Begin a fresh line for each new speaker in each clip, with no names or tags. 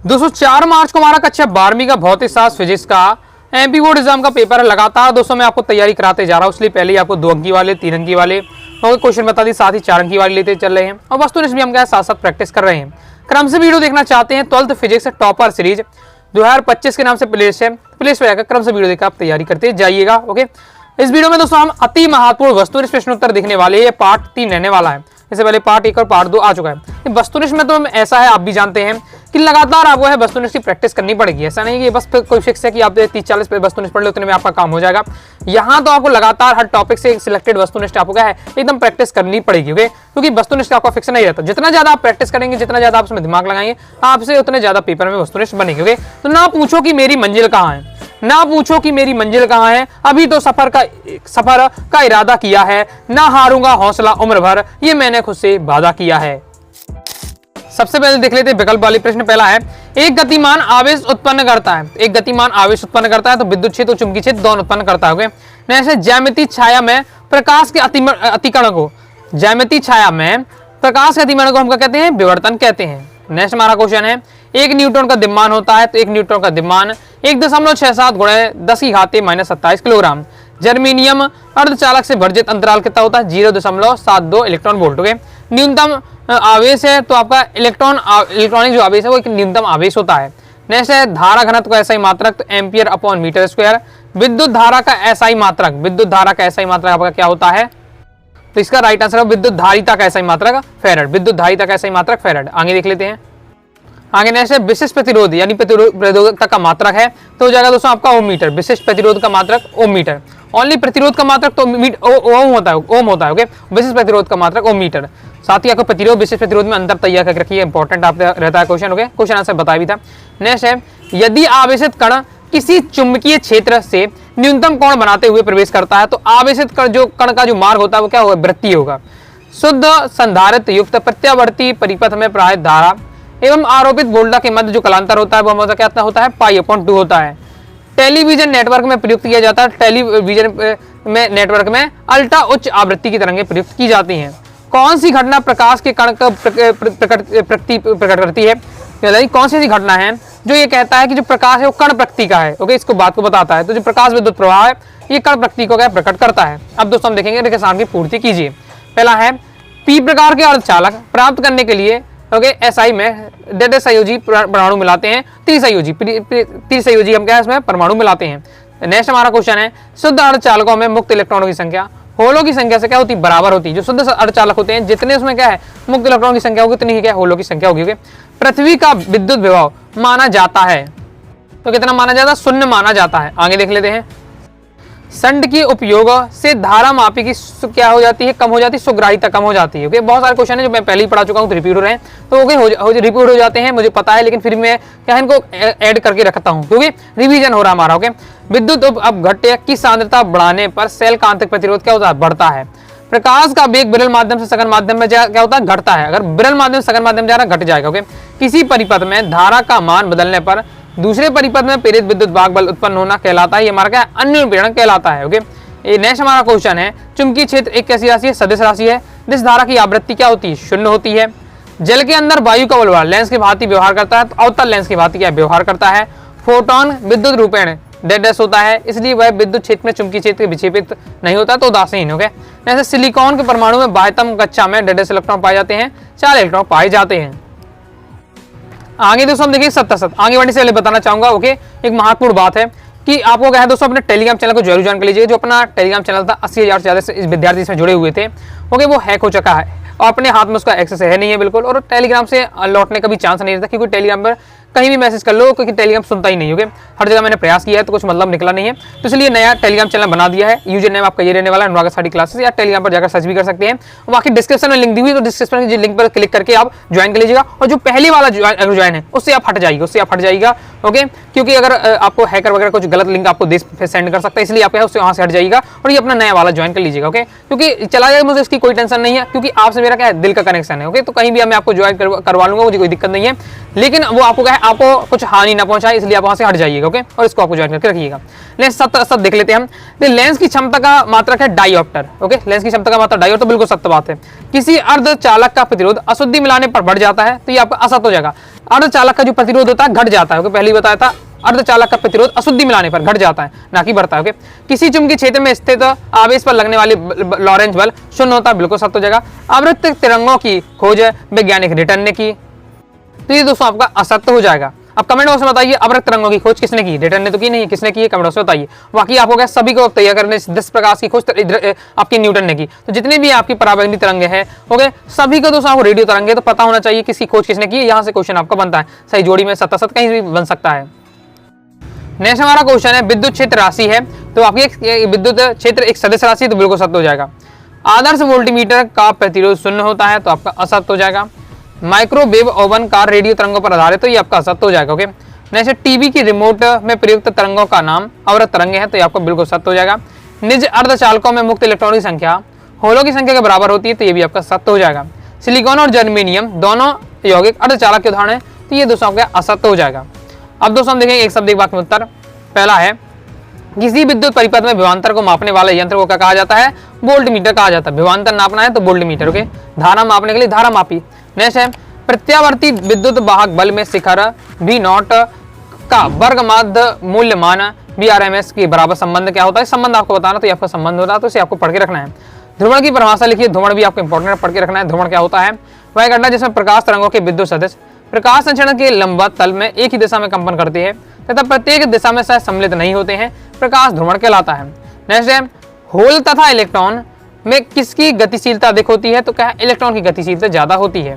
दोस्तों 4 मार्च को हमारा कक्षा 12वीं का भौतिक शास्त्र फिजिक्स का एमपी बोर्ड एग्जाम का पेपर है। लगातार दोस्तों मैं आपको तैयारी कराते जा रहा हूँ, इसलिए पहले ही आपको 2 अंकी वाले 3 अंकी वाले और क्वेश्चन बता दी, साथ ही 4 अंकी वाले लेते चल रहे हैं और वस्तुनिष्ठ भी हम क्या साथ साथ प्रैक्टिस कर रहे हैं। क्रम से वीडियो देखना चाहते हैं 12th फिजिक्स टॉपर सीरीज 2025 के नाम से प्लेलिस्ट है, प्लेलिस्ट पे जाकर क्रम से वीडियो देखकर आप तैयारी करते जाइएगा। ओके, इस वीडियो में दोस्तों हम अति महत्वपूर्ण वस्तुनिष्ठ प्रश्नोत्तर देखने वाले, ये पार्ट 3 रहने वाला है। इससे पहले पार्ट 1 और पार्ट 2 आ चुका है। वस्तुनिष्ठ में तो ऐसा है, आप भी जानते हैं कि लगातार आपको है वस्तुनिष्ठ की प्रैक्टिस करनी पड़ेगी। ऐसा नहीं कि बस कोई फिक्स है कि आप 30-40 पे वस्तुनिष्ठ पढ़ लो उतने में आपका काम हो जाएगा। यहाँ तो आपको लगातार हर टॉपिक से सिलेक्टेड वस्तुनिष्ठ आपको क्या है एकदम प्रैक्टिस करनी पड़ेगी। ओके, क्योंकि वस्तुनिष्ठ आपका फिक्स नहीं रहता। जितना ज्यादा आप प्रैक्टिस करेंगे, जितना ज्यादा आप उसमें दिमाग लगाएंगे, आपसे उतने ज्यादा पेपर में वस्तुनिष्ठ बनेंगे। ओके, तो ना पूछो कि मेरी मंजिल कहाँ है, ना पूछो कि मेरी मंजिल कहाँ है, अभी तो सफर का इरादा किया है, ना हारूंगा हौसला उम्र भर, ये मैंने खुद से वादा किया है। सबसे पहले देख लेते हैं विकल्प वाले प्रश्न। पहला है, एक गतिमान आवेश उत्पन्न करता है। एक गतिमान आवेश उत्पन्न करता है तो विद्युत क्षेत्र और चुंबकीय क्षेत्र दोनों उत्पन्न करता है। जैसे ज्यामितीय छाया में प्रकाश के अतिकरण को, ज्यामितीय छाया में प्रकाश के अतिकरण को हम क्या कहते हैं, विवर्तन कहते हैं। नेक्स्ट हमारा क्वेश्चन है, एक न्यूट्रॉन का द्रव्यमान होता है तो एक न्यूट्रॉन का द्रव्यमान 1.67 × 10⁻⁻⁷ किलोग्राम। जर्मेनियम अर्धचालक से वर्जित अंतराल कितना होता है, 0.72 इलेक्ट्रॉन वोल्ट। ओके, न्यूनतम आवेश है तो आपका इलेक्ट्रॉनिक जो आवेश है वो एक न्यूनतम आवेश होता है। नेक्स्ट है, धारा घनत्व का एसआई मात्रक तो एम्पियर अपॉन मीटर स्क्वायर। विद्युत धारा का एसआई मात्रक, विद्युत धारा का एसआई मात्रक आपका क्या होता है, तो इसका राइट आंसर है विद्युत धारिता का एसआई मात्रक फैराड। विद्युत धारिता का एसआई मात्रक फैराड। आगे देख लेते हैं। आगे नेक्स्ट है, विशिष्ट प्रतिरोध यानी प्रतिरोधकता का मात्रक है तो हो जाएगा दोस्तों आपका ओम मीटर। विशिष्ट प्रतिरोध का मात्रक ओम मीटर। ओनली प्रतिरोध का मात्रक तो ओम होता है। ओके, विशिष्ट प्रतिरोध का मात्रक ओम मीटर। साथ ही आपको प्रतिरोध विशिष्ट प्रतिरोध में अंतर तैयार करके रखिए, इंपॉर्टेंट आप रहता है क्वेश्चन। ओके, क्वेश्चन आंसर बताया भी था। नेक्स्ट है, यदि आवेशित कण किसी चुंबकीय क्षेत्र से न्यूनतम कोण बनाते हुए प्रवेश करता है तो आवेशित कण का जो मार्ग होता है वो क्या होगा, वृत्तीय होगा। शुद्ध संधारित्र युक्त प्रत्यावर्ती परिपथ में प्रवाहित धारा एवं आरोपित वोल्टा के मध्य जो कलांतर होता है वो हमारा क्या होता है, π/2 होता है। टेलीविजन नेटवर्क में प्रयुक्त किया जाता है। टेलीविजन में नेटवर्क में अल्ट्रा उच्च आवृत्ति की तरंगें प्रयुक्त की जाती हैं। कौन सी घटना प्रकाश के कण का प्रकट करती है, कौन सी ऐसी घटना है जो ये कहता है कि जो प्रकाश है वो कण प्रकृति का है। ओके, इसको बात को बताता है। तो जो प्रकाश विद्युत प्रवाह है ये कण प्रकृति को क्या प्रकट करता है। अब दोस्तों हम देखेंगे निष्कर्ष की पूर्ति कीजिए। पहला है, पी प्रकार के अर्धचालक प्राप्त करने के लिए ओके एसआई में डेढ़ सहयोजी परमाणु मिलाते हैं, त्रिसहयोजी हम क्या है इसमें परमाणु मिलाते हैं। नेक्स्ट हमारा क्वेश्चन है, शुद्ध अर्धचालकों में मुक्त इलेक्ट्रॉनों की संख्या होलों की संख्या से क्या होती है, बराबर होती है। जो शुद्ध अर्धचालक होते हैं जितने उसमें क्या है मुक्त इलेक्ट्रॉन की संख्या होगी उतनी ही क्या होलों की संख्या होगी। पृथ्वी का विद्युत विभव माना जाता है तो कितना माना जाता है, 0 माना जाता है। आगे देख लेते हैं, संड के उपयोग से धारा मापी की क्या हो जाती है, कम हो जाती है, सुग्राहिता कम हो जाती है। ओके, बहुत सारे क्वेश्चन है जो मैं पहले ही पढ़ा चुका हूँ तो रिपीट हो रहे हैं, तो ओके रिपीट हो जाते हैं मुझे पता है, लेकिन फिर मैं क्या इनको ऐड करके रखता हूँ क्योंकि रिवीजन हो रहा है हमारा। ओके, विद्युत अपघट्य की सांद्रता बढ़ाने पर सेल का आंतरिक प्रतिरोध क्या होता है, बढ़ता है। प्रकाश का वेग विरल माध्यम से सघन माध्यम में क्या होता है, घटता है। अगर विरल माध्यम से सघन माध्यम जा रहा है घट जाएगा। ओके, किसी परिपथ में धारा का मान बदलने पर दूसरे परिपथ में प्रेरित विद्युत भाग बल उत्पन्न होना कहलाता है, ये हमारा क्या अन्य प्रेरण कहलाता है। ओके, ये नेक्स्ट हमारा क्वेश्चन है, चुंबकीय क्षेत्र एक कैसी राशि है, सदिश राशि है जिस धारा की आवृत्ति क्या होती है, 0 होती है। जल के अंदर वायु का बलवान लेंस की भांति व्यवहार करता है तो अवतल लेंस की भांति क्या व्यवहार करता है। फोटोन विद्युत रूपेण डेडस होता है, इसलिए वह विद्युत क्षेत्र में चुंबकीय क्षेत्र विक्षेपित नहीं होता तो उदासीन। हो गया। जैसे सिलिकॉन के परमाणु में बाह्यतम कक्षा में डेडस इलेक्ट्रॉन पाए जाते हैं, 4 इलेक्ट्रॉन पाए जाते हैं। आगे दोस्तों हम देखिए सत्य आगे बढ़ने से पहले बताना चाहूंगा ओके एक महत्वपूर्ण बात है कि आपको क्या है दोस्तों अपने टेलीग्राम चैनल को जरूर ज्वाइन कर लीजिए। जो अपना टेलीग्राम चैनल था 80,000 से ज्यादा विद्यार्थी इसमें जुड़े हुए थे, ओके वो हैक हो चुका है और अपने हाथ में उसका एक्सेस है नहीं है बिल्कुल, और टेलीग्राम से लौटने का भी चांस नहीं रहता क्योंकि टेलीग्राम पर कहीं भी मैसेज कर लो क्योंकि टेलीग्राम सुनता ही नहीं। होगे हर जगह मैंने प्रयास किया है तो कुछ मतलब निकला नहीं है, तो इसलिए नया टेलीग्राम चैनल बना दिया है। यूजर नेम आपका ये रहने वाला है अनुराग स्टडी क्लासेस, या टेलीग्राम पर जाकर सर्च भी कर सकते हैं। बाकी डिस्क्रिप्शन में लिंक दी हुई तो डिस्क्रिप्शन की लिंक पर क्लिक करके आप ज्वाइन कर लीजिएगा, और जो पहले वाला ज्वाइन है उससे आप हट जाइएगा ओके, क्योंकि अगर आपको हैकर वगैरह कुछ गलत लिंक आपको सेंड कर सकता है, इसलिए आप उससे वहां से हट जाइएगा और ये अपना नया वाला ज्वाइन कर लीजिएगा ओके, क्योंकि चला जाएगा मुझे इसकी कोई टेंशन नहीं है क्योंकि आपसे मेरा क्या है दिल का कनेक्शन है ओके, तो कहीं भी मैं आपको ज्वाइन करवा लूंगा, मुझे कोई दिक्कत नहीं है। लेकिन वो आपको क्या है आपको कुछ हानि ना पहुंचाए, इसलिए आप वहां से हट जाइएगा। ओके, और इसको आपको ज्वाइन करके रखिएगा। लेंस सब देख लेते हैं हम। लेंस की क्षमता का मात्रक है डायोप्टर। ओके, लेंस की क्षमता का मात्रक डायोप्टर, बिल्कुल सत्य बात है। किसी अर्धचालक का प्रतिरोध अशुद्धि मिलाने पर बढ़ जाता है, तो ये आपका असत्य हो जाएगा। अर्धचालक का जो प्रतिरोध होता है घट जाता है। ओके, पहले ही बताया था, अर्धचालक का प्रतिरोध अशुद्धि मिलाने पर घट जाता है, ना कि बढ़ता है। ओके, किसी चुंबकीय क्षेत्र में स्थित आवेश पर लगने वाले लॉरेंज बल शून्य होता है, बिल्कुल सत्य हो जाएगा। आवृत्त तरंगों की खोज वैज्ञानिक रिटर्न ने की, तो ये दोस्तों आपका असत्य हो जाएगा। अब कमेंट बॉक्स में बताइए आवृत्त तरंगों की खोज किसने की? रिटर्न ने तो की नहीं, किसने की है? कमेंट बॉक्स में बताइए। बाकी आपको क्या सभी को तैयार करने 10 प्रकाश की खोज आपकी न्यूटन ने की। तो जितनी भी आपकी परावैंगनी तरंगे हैं, ओके, सभी को दोस्तों आपको रेडियो तरंगे तो पता होना चाहिए किसकी खोज किसने की। यहाँ से क्वेश्चन आपका बनता है, सही जोड़ी में सत्ता कहीं भी बन सकता है। नेक्स्ट हमारा क्वेश्चन है विद्युत क्षेत्र राशि है, तो आपकी विद्युत क्षेत्र एक सदिश राशि है, तो बिल्कुल सत्य हो जाएगा। आदर्श वोल्टीमीटर का प्रतिरोध शून्य होता है, तो आपका असत्य हो जाएगा। माइक्रोवेव ओवन कार रेडियो तरंगों पर आधारित, तो ये आपका असत्य हो जाएगा। ओके, नेक्स्ट टीवी की रिमोट में प्रयुक्त तरंगों का नाम अवरत तरंगे है, तो ये आपको बिल्कुल सत्य हो जाएगा। निज अर्धचालकों में मुक्त इलेक्ट्रॉनों की संख्या होलों की संख्या के बराबर होती है, तो ये भी आपका सत्य हो जाएगा। सिलिकॉन और जर्मेनियम दोनों यौगिक अर्धचालक के उदाहरण है, तो ये दोस्तों आपका असत्य हो जाएगा। अब दोस्तों हम देखेंगे एक शब्द एक वाक्य में उत्तर। पहला है किसी विद्युत परिपथ में विभवांतर को मापने वाले यंत्र को क्या कहा जाता है? वोल्टमीटर कहा जाता है। विभवांतर नापना है तो वोल्टमीटर। ओके, धारा मापने के लिए धारा मापी। नेक्स्ट है प्रत्यावर्ती विद्युत वाहक बल में शिखर V नॉट का वर्ग माध्य मूल्य मान VRMS के बराबर संबंध क्या होता है? संबंध आपको बताना, तो ये आपका संबंध होता है, तो इसे आपको पढ़ के रखना है। ध्रुवण की परिभाषा लिखिए, ध्रुवण भी आपको इंपॉर्टेंट पढ़ के रखना है। ध्रुवण क्या होता है? वह घटना जिसमें प्रकाश तरंगों के विद्युत सदिश प्रकाश संचरण के लंबवत तल में एक ही दिशा में कंपन करते हैं तथा प्रत्येक दिशा में शायद सम्मिलित नहीं होते हैं, प्रकाश ध्रुवण कहलाता है। नेक्स्ट है होल तथा इलेक्ट्रॉन में किसकी गतिशीलता अधिक होती है? तो क्या है? इलेक्ट्रॉन की गतिशीलता ज्यादा होती है।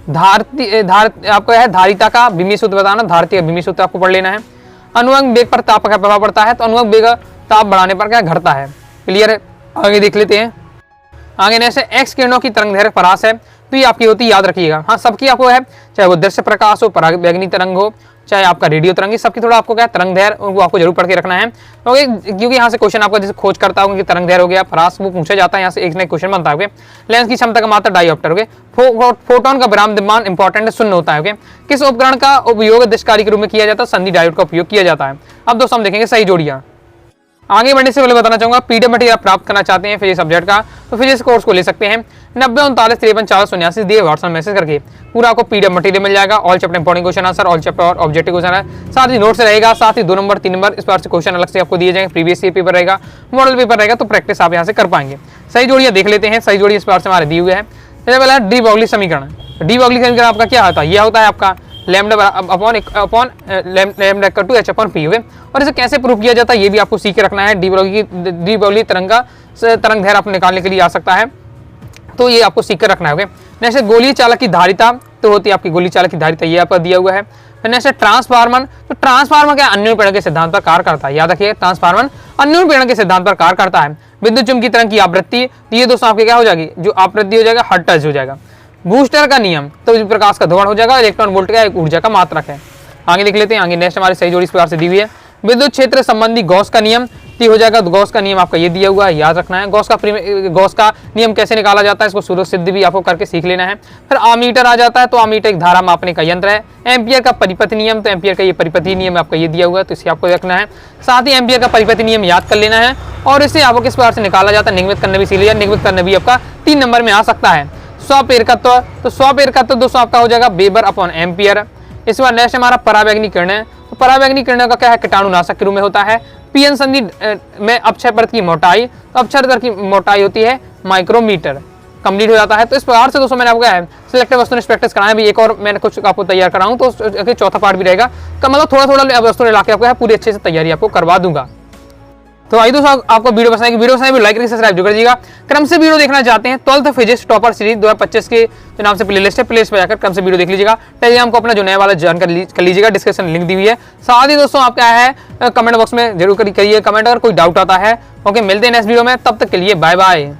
आपको है धारिता का विमी सूत्र बताना, धारिता का विमी सूत्र आपको पढ़ लेना है। अनुअंग वेग पर ताप का प्रभाव पड़ता है, तो अनुअंग वेग ताप बढ़ाने पर क्या घटता है? क्लियर है? आगे देख लेते हैं। आगे नेक्स्ट है एक्स किरणों की तरंग परास है, तो ये आपकी होती है, याद रखिएगा। हाँ, सबकी आपको है, चाहे वो दृश्य प्रकाश हो, परावैंगनी तरंग हो, चाहे आपका रेडियो तरंग, सबकी थोड़ा आपको क्या तरंग दैर्घ्य उनको आपको जरूर पढ़ के रखना है। ओके, क्योंकि यहाँ से क्वेश्चन आपका जैसे खोज करता होगा कि तरंग दैर्घ्य हो गया, परास, वो पूछा जाता है, यहाँ से एक ना क्वेश्चन बनता है। ओके, लेंस की क्षमता का मात्रा डायोप्टर। ओके, फोटोन का विरामदिमान इंपॉर्टेंट शून्य होता है। ओके, किस उपकरण का उपयोग दृश्यकारी के रूप में किया जाता है? संधि डायोड का उपयोग किया जाता है। अब दोस्तों हम देखेंगे सही जोड़ियां। आगे बढ़ने से पहले बताना चाहूंगा पीडीएफ मटेरियल प्राप्त करना चाहते हैं फिजिक्स सब्जेक्ट का, तो फिजिक्स कोर्स को ले सकते हैं 903953 दिए व्हाट्सएप मैसेज करके। पूरा आपको पीडीएफ मटेरियल मिल जाएगा, all chapter important question answer, all chapter और ऑब्जेक्टिव क्वेश्चन है, साथ ही नोट्स रहेगा, साथ ही 2 नंबर 3 नंबर इस बार से क्वेश्चन अलग से आपको दिए जाएंगे। प्रीवियस ईयर पेपर रहेगा, मॉडल पेपर रहेगा, तो प्रैक्टिस आप यहाँ से कर पाएंगे। सही जोड़ियां देख लेते हैं। सही जोड़ी इस बार से हमारे दिए हुए हैं। सबसे पहला डी ब्रोगली समीकरण। डी ब्रोगली समीकरण आपका क्या होता है? यह होता है आपका लैम्डा अपॉन लैम्डा का 2h अपॉन पी। और इसे कैसे प्रूव किया जाता है ये भी आपको सीख के रखना है। डी ब्रोगली तरंग दैर्घ्य आपको निकालने के लिए आ सकता है, तो ये आपको सीख कर रखना है। नेक्स्ट गोलीय चालक की धारिता, तो होती है आपकी गोलीय चालक की धारिता, ये आपका दिया हुआ है। फिर नेक्स्ट ट्रांसफार्मर, तो ट्रांसफार्मर क्या अन्योन्य प्रेरण के सिद्धांत पर कार्य करता है, याद रखिए ट्रांसफार्मर अन्योन्य प्रेरण के सिद्धांत पर कार्य करता है। विद्युत चुम्बकीय तरंग की आवृत्ति, तो ये दोस्तों आपके क्या हो जाएगी? जो आवृत्ति हो जाएगा हर्ट्ज हो जाएगा। बूस्टर का नियम, तो प्रकाश का ध्रुवण हो जाएगा। इलेक्ट्रॉन वोल्ट का एक ऊर्जा का मात्रक है। आगे देख लेते हैं। आगे नेक्स्ट हमारी सही जोड़ी इस प्रकार से दी हुई है। विद्युत क्षेत्र संबंधी गॉस का नियम, तो हो जाएगा गॉस का नियम आपका ये दिया हुआ है, याद रखना है। गॉस का नियम कैसे निकाला जाता है, इसको सूर्य सिद्ध भी आपको करके सीख लेना है। फिर आमीटर आ जाता है, तो आमीटर एक धारा मापने का यंत्र है। एम्पियर का परिपथ नियम, तो एम्पियर का ये परिपथी नियम आपका ये दिया हुआ है, तो इसे आपको रखना है। साथ ही एम्पियर का परिपथी नियम याद कर लेना है, और इसे आपको किस प्रकार से निकाला जाता है, निगमित करना भी सीख लिया। निगमित करना भी आपका 3 नंबर में आ सकता है। स्वप्रेरकत्व, तो स्वप्रेरकत्व दोस्तों आपका हो जाएगा वेबर अपॉन एम्पियर। इस बार नेक्स्ट हमारा परावैंगनी किरणें, तो परावैंगनी किरणों का क्या है? कीटाणुनाशक के रूप में होता है। पीएन संधि में अक्षय परत की मोटाई, तो अक्षय परत की मोटाई होती है माइक्रोमीटर, कंप्लीट हो जाता है। तो इस प्रकार से दोस्तों मैंने आपको है सिलेक्टिव वस्तु प्रैक्टिस कराया भी, एक और मैंने कुछ आपको तैयार कराऊं, तो चौथा पार्ट भी रहेगा, मतलब थोड़ा थोड़ा वस्तु ला के आपको है पूरी अच्छे से तैयारी आपको करवा दूंगा। तो आइए दोस्तों आपको वीडियो पसंद आएगी, वीडियो पसंद लाइक सब्सक्राइब जो कर दीजिएगा। क्रम से वीडियो देखना चाहते हैं 12th फिजिक्स टॉपर सीरीज 2025 के जो नाम से प्लेलिस्ट है, प्लेलिस्ट पर जाकर क्रम से वीडियो देख लीजिएगा। टेलीग्राम को अपना जो नया वाला ज्वाइन कर लीजिएगा, डिस्क्रिप्शन लिंक दी हुई है। साथ ही दोस्तों आप क्या है कमेंट बॉक्स में जरूर करिए कमेंट अगर कोई डाउट आता है। ओके, मिलते हैं नेक्स्ट वीडियो में, तब तक के लिए बाय बाय।